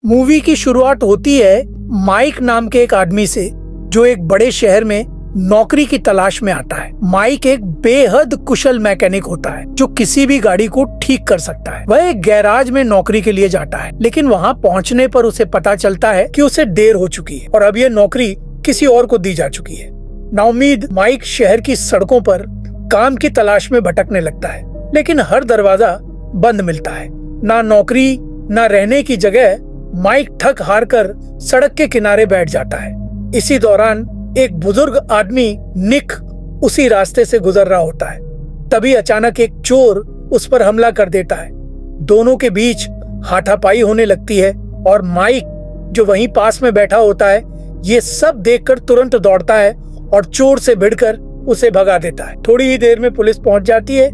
Movie की शुरुआत होती है माइक नाम के एक आदमी से जो एक बड़े शहर में नौकरी की तलाश में आता है। माइक एक बेहद कुशल मैकेनिक होता है जो किसी भी गाड़ी को ठीक कर सकता है। वह एक गैराज में नौकरी के लिए जाता है, लेकिन वहां पहुंचने पर उसे पता चलता है कि उसे देर हो चुकी है और अब यह नौकरी किसी और को दी जा चुकी है। नाउम्मीद माइक शहर की सड़कों पर काम की तलाश में भटकने लगता है, लेकिन हर दरवाजा बंद मिलता है। ना नौकरी ना रहने की जगह माइक थक हार कर सड़क के किनारे बैठ जाता है। इसी दौरान एक बुजुर्ग आदमी निक उसी रास्ते से गुजर रहा होता है। तभी अचानक एक चोर उस पर हमला कर देता है। दोनों के बीच हाथापाई होने लगती है और माइक जो वहीं पास में बैठा होता है ये सब देखकर तुरंत दौड़ता है और चोर से भिड़कर उसे भगा देता है। थोड़ी ही देर में पुलिस पहुंच जाती है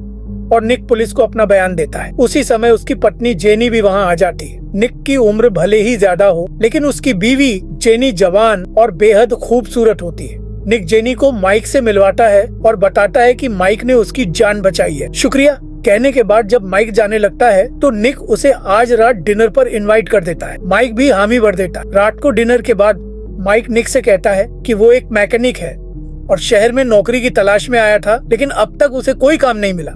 और निक पुलिस को अपना बयान देता है। उसी समय उसकी पत्नी जेनी भी वहां आ जाती है। निक की उम्र भले ही ज्यादा हो, लेकिन उसकी बीवी जेनी जवान और बेहद खूबसूरत होती है। निक जेनी को माइक से मिलवाता है और बताता है कि माइक ने उसकी जान बचाई है। शुक्रिया कहने के बाद जब माइक जाने लगता है तो निक उसे आज रात डिनर पर इनवाइट कर देता है। माइक भी हामी भर देता है। रात को डिनर के बाद माइक निक से कहता है कि वो एक मैकेनिक है और शहर में नौकरी की तलाश में आया था, लेकिन अब तक उसे कोई काम नहीं मिला।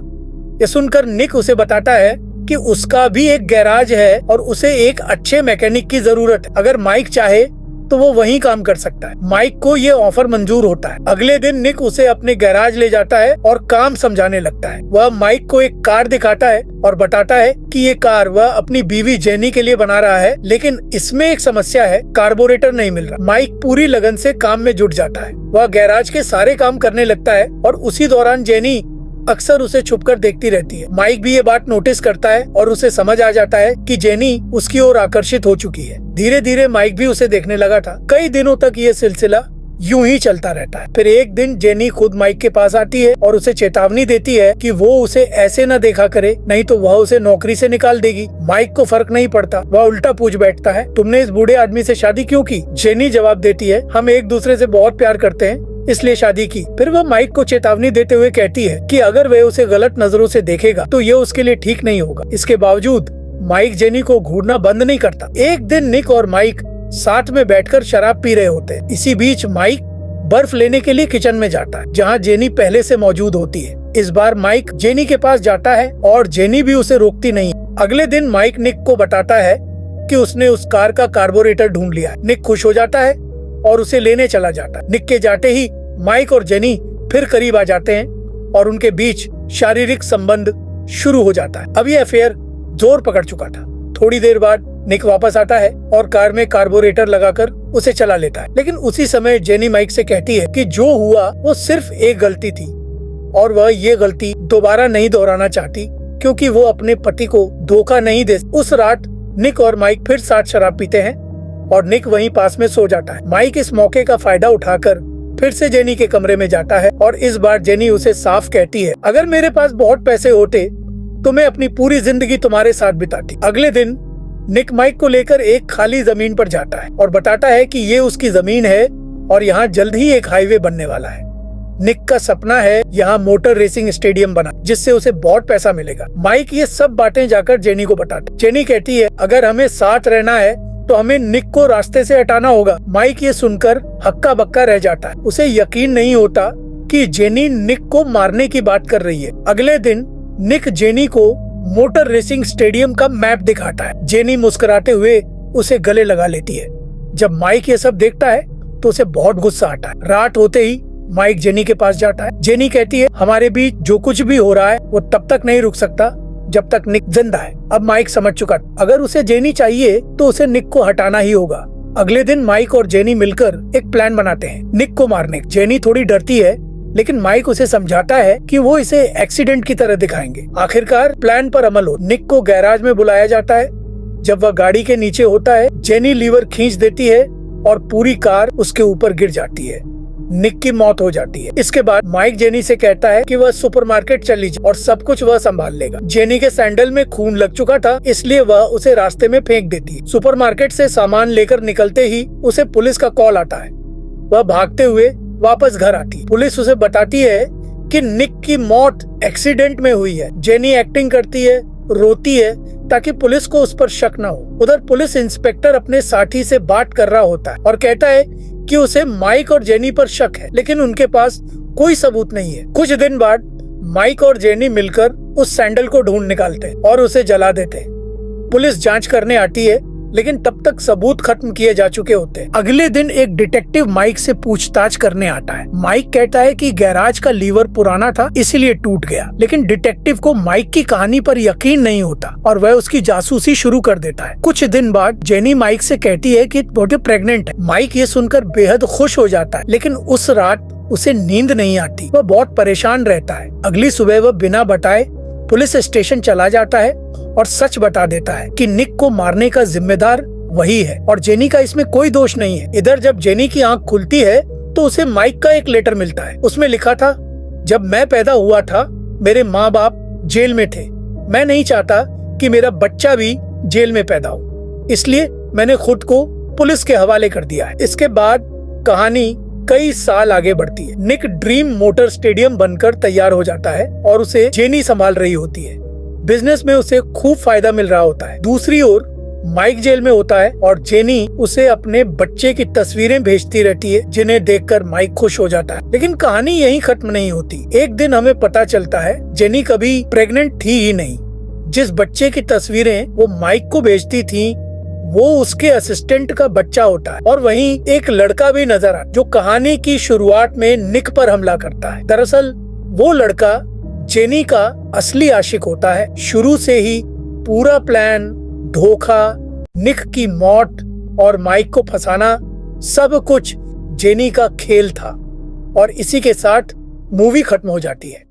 ये सुनकर निक उसे बताता है कि उसका भी एक गैराज है और उसे एक अच्छे मैकेनिक की जरूरत है। अगर माइक चाहे तो वो वहीं काम कर सकता है। माइक को ये ऑफर मंजूर होता है। अगले दिन निक उसे अपने गैराज ले जाता है और काम समझाने लगता है। वह माइक को एक कार दिखाता है और बताता है कि ये कार वह अपनी बीवी जेनी के लिए बना रहा है, लेकिन इसमें एक समस्या है, कार्बोरेटर नहीं मिल रहा। माइक पूरी लगन से काम में जुट जाता है। वह गैराज के सारे काम करने लगता है और उसी दौरान जेनी अक्सर उसे छुपकर देखती रहती है। माइक भी ये बात नोटिस करता है और उसे समझ आ जाता है कि जेनी उसकी ओर आकर्षित हो चुकी है। धीरे धीरे माइक भी उसे देखने लगा था। कई दिनों तक ये सिलसिला यूं ही चलता रहता है। फिर एक दिन जेनी खुद माइक के पास आती है और उसे चेतावनी देती है कि वो उसे ऐसे न देखा करे, नहीं तो वह उसे नौकरी से निकाल देगी। माइक को फर्क नहीं पड़ता, वह उल्टा पूछ बैठता है, तुमने इस बूढ़े आदमी से शादी क्यों की? जेनी जवाब देती है, हम एक दूसरे से बहुत प्यार करते हैं इसलिए शादी की। फिर वह माइक को चेतावनी देते हुए कहती है कि अगर वह उसे गलत नजरों से देखेगा तो ये उसके लिए ठीक नहीं होगा। इसके बावजूद माइक जेनी को घूरना बंद नहीं करता। एक दिन निक और माइक साथ में बैठकर शराब पी रहे होते हैं। इसी बीच माइक बर्फ लेने के लिए किचन में जाता है, जहाँ जेनी पहले से मौजूद होती है। इस बार माइक जेनी के पास जाता है और जेनी भी उसे रोकती नहीं। अगले दिन माइक निक को बताता है कि उसने उस कार का कार्बोरेटर ढूंढ लिया है। निक खुश हो जाता है और उसे लेने चला जाता है। निक के जाते ही माइक और जेनी फिर करीब आ जाते हैं और उनके बीच शारीरिक संबंध शुरू हो जाता है। अब ये अफेयर जोर पकड़ चुका था। थोड़ी देर बाद निक वापस आता है और कार में कार्बोरेटर लगाकर उसे चला लेता है, लेकिन उसी समय जेनी माइक से कहती है कि जो हुआ वो सिर्फ एक गलती थी और वह ये गलती दोबारा नहीं दोहराना चाहती, क्योंकि वो अपने पति को धोखा नहीं दे। उस रात निक और माइक फिर साथ शराब पीते हैं और निक वहीं पास में सो जाता है। माइक इस मौके का फायदा उठाकर फिर से जेनी के कमरे में जाता है और इस बार जेनी उसे साफ कहती है, अगर मेरे पास बहुत पैसे होते तो मैं अपनी पूरी जिंदगी तुम्हारे साथ बिताती। अगले दिन निक माइक को लेकर एक खाली जमीन पर जाता है और बताता है कि ये उसकी जमीन है और यहाँ जल्द ही एक हाईवे बनने वाला है। निक का सपना है यहाँ मोटर रेसिंग स्टेडियम बना, जिससे उसे बहुत पैसा मिलेगा। माइक ये सब बातें जाकर जेनी को बताता। जेनी कहती है, अगर हमें साथ रहना है तो हमें निक को रास्ते से हटाना होगा। माइक ये सुनकर हक्का बक्का रह जाता है। उसे यकीन नहीं होता कि जेनी निक को मारने की बात कर रही है। अगले दिन निक जेनी को मोटर रेसिंग स्टेडियम का मैप दिखाता है। जेनी मुस्कुराते हुए उसे गले लगा लेती है। जब माइक ये सब देखता है तो उसे बहुत गुस्सा आता है। रात होते ही माइक जेनी के पास जाता है। जेनी कहती है, हमारे बीच जो कुछ भी हो रहा है वो तब तक नहीं रुक सकता जब तक निक जिंदा है। अब माइक समझ चुका, अगर उसे जेनी चाहिए तो उसे निक को हटाना ही होगा। अगले दिन माइक और जेनी मिलकर एक प्लान बनाते हैं निक को मारने। जेनी थोड़ी डरती है, लेकिन माइक उसे समझाता है कि वो इसे एक्सीडेंट की तरह दिखाएंगे। आखिरकार प्लान पर अमल हो। निक को गैराज में बुलाया जाता है। जब वह गाड़ी के नीचे होता है, जेनी लीवर खींच देती है और पूरी कार उसके ऊपर गिर जाती है। निक की मौत हो जाती है। इसके बाद माइक जेनी से कहता है कि वह सुपरमार्केट चली जाए और सब कुछ वह संभाल लेगा। जेनी के सैंडल में खून लग चुका था, इसलिए वह उसे रास्ते में फेंक देती है। सुपरमार्केट से सामान लेकर निकलते ही उसे पुलिस का कॉल आता है। वह भागते हुए वापस घर आती है। पुलिस उसे बताती है कि निक की मौत एक्सीडेंट में हुई है। जेनी एक्टिंग करती है, रोती है ताकि पुलिस को उस पर शक न हो। उधर पुलिस इंस्पेक्टर अपने साथी से बात कर रहा होता है और कहता है कि उसे माइक और जेनी पर शक है, लेकिन उनके पास कोई सबूत नहीं है। कुछ दिन बाद माइक और जेनी मिलकर उस सैंडल को ढूंढ निकालते और उसे जला देते। पुलिस जांच करने आती है, लेकिन तब तक सबूत खत्म किए जा चुके होते हैं। अगले दिन एक डिटेक्टिव माइक से पूछताछ करने आता है। माइक कहता है कि गैराज का लीवर पुराना था, इसीलिए टूट गया। लेकिन डिटेक्टिव को माइक की कहानी पर यकीन नहीं होता और वह उसकी जासूसी शुरू कर देता है। कुछ दिन बाद जेनी माइक से कहती है कि वो प्रेग्नेंट है। माइक ये सुनकर बेहद खुश हो जाता है, लेकिन उस रात उसे नींद नहीं आती। वह बहुत परेशान रहता है। अगली सुबह वह बिना बताए पुलिस स्टेशन चला जाता है और सच बता देता है कि निक को मारने का जिम्मेदार वही है और जेनी का इसमें कोई दोष नहीं है। इधर जब जेनी की आंख खुलती है तो उसे माइक का एक लेटर मिलता है। उसमें लिखा था, जब मैं पैदा हुआ था मेरे माँ बाप जेल में थे। मैं नहीं चाहता कि मेरा बच्चा भी जेल में पैदा हो, इसलिए मैंने खुद को पुलिस के हवाले कर दिया है। इसके बाद कहानी कई साल आगे बढ़ती है। निक ड्रीम मोटर स्टेडियम बनकर तैयार हो जाता है और उसे जेनी संभाल रही होती है। बिजनेस में उसे खूब फायदा मिल रहा होता है। दूसरी ओर माइक जेल में होता है और जेनी उसे अपने बच्चे की तस्वीरें भेजती रहती है, जिन्हें देखकर माइक खुश हो जाता है। लेकिन कहानी यहीं खत्म नहीं होती। एक दिन हमें पता चलता है जेनी कभी प्रेग्नेंट थी ही नहीं। जिस बच्चे की तस्वीरें वो माइक को भेजती थी वो उसके असिस्टेंट का बच्चा होता है और वहीं एक लड़का भी नजर आता जो कहानी की शुरुआत में निक पर हमला करता है। दरअसल वो लड़का जेनी का असली आशिक होता है। शुरू से ही पूरा प्लान, धोखा, निक की मौत और माइक को फंसाना, सब कुछ जेनी का खेल था और इसी के साथ मूवी खत्म हो जाती है।